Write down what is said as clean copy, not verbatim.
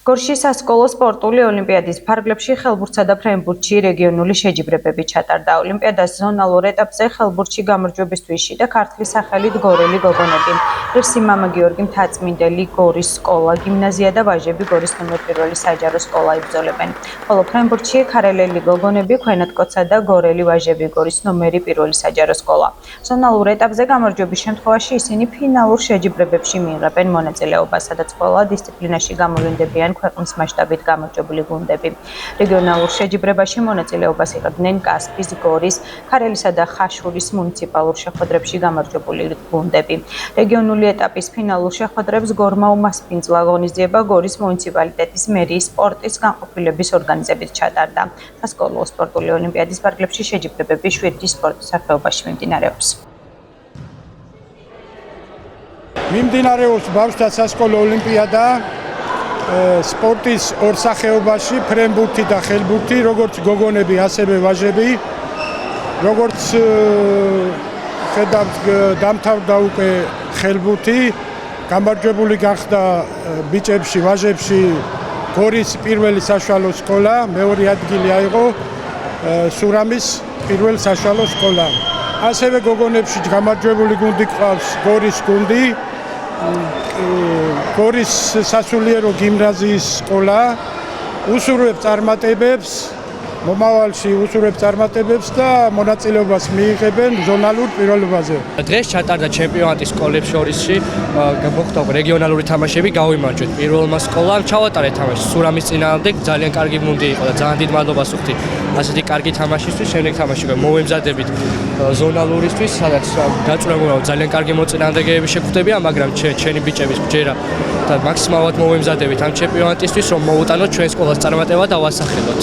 გორში სასკოლო სპორტული ოლიმპიადის ფარგლებში ხელბურთსა და ფრენბურთში რეგიონული შეჯიბრებები ჩატარდა. ოლიმპიადას ზონალურ ეტაპზე ხელბურთში გამარჯვებისთვის შიდა ქართლის სახელით გორელი გოგონები, ღირსი მამა გიორგი მთაწმინდელი გორის სკოლა, გიმნაზია და ვაჟები გორის ნომერ 1 საჯარო სკოლა იბრძოლებენ. ხოლო ფრენბურთში ქარელელი გოგონები, ქვენატკოცა და გორელი ვაჟები გორის ნომერი 1 საჯარო სკოლა. ზონალურ ეტაპზე გამარჯვების შემთხვევაში ისინი ფინალურ შეჯიბრებებში მიიღებენ მონაწილეობას, სადაც ყველა დისციპლინაში გამოვლინდებიან ქვეყნის მასშტაბით გამარჯვებული გუნდები. რეგიონალურ შეჯიბრებაში მონაწილეობას იღებდნენ კასპის, გორის, ქარელისა და ხაშურის მუნიციპალურ შეხვედრებში გამარჯვებული გუნდები. რეგიონული ეტაპის ფინალურ შეხვედრებს გორმა უმასპინძლა აღონიზება გორის მუნიციპალიტეტის მერიის სპორტის განყოფილების ორგანიზებით ჩატარდა. სასკოლო სპორტული ოლიმპიადის ფარგლებში შეჯიბრებები 7 სპორტის სახეობაში მიმდინარეობს. მიმდინარეობს ბავშვთა სასკოლო ოლიმპიადა სპორტის ორ სახეობაში, ფრენბურთი და ხელბურთი, როგორც გოგონები, ასევე ვაჟები. როგორც ხედავთ, დამთავრდა უკვე ხელბურთი, გამარჯვებული გახდა ბიჭებში, ვაჟებში გორის პირველი საშუალო სკოლა, მეორე ადგილი აიღო სურამის პირველი საშუალო სკოლა. ასევე გოგონებში გამარჯვებული გუნდი ყავს გორის გუნდი, გორის სასულიერო გიმნაზიის სკოლა, უსურვებს წარმატებებს, მომავალში უსურვებს წარმატებებს და მონაწილეობას მიიღებენ ზონალურ პირველობაზე. დღეს ჩატარდა ჩემპიონატი სკოლებს შორისში, მოხდა რეგიონალური თამაშები, გავიმარჯვეთ პირველმა სკოლამ, ჩავატარეთ თამაში სურამის წინააღმდეგ, ძალიან კარგი გუნდი იყო და ძალიან დიდ მადლობას ვუხდი ასეთი კარგი თამაშისთვის. შემდეგ თამაში მოვემზადებით ზონალურისთვის, სადაც გაწვრთნებულიყო ძალიან კარგი მოწინააღმდეგეები შეგვხვდებიან, მაგრამ ჩვენი ბიჭების გჯერა და მაქსიმალურად მოვემზადებით ამ ჩემპიონატისთვის, რომ მოუტანოთ ჩვენ სკოლას წარმატება და ვასახელოთ.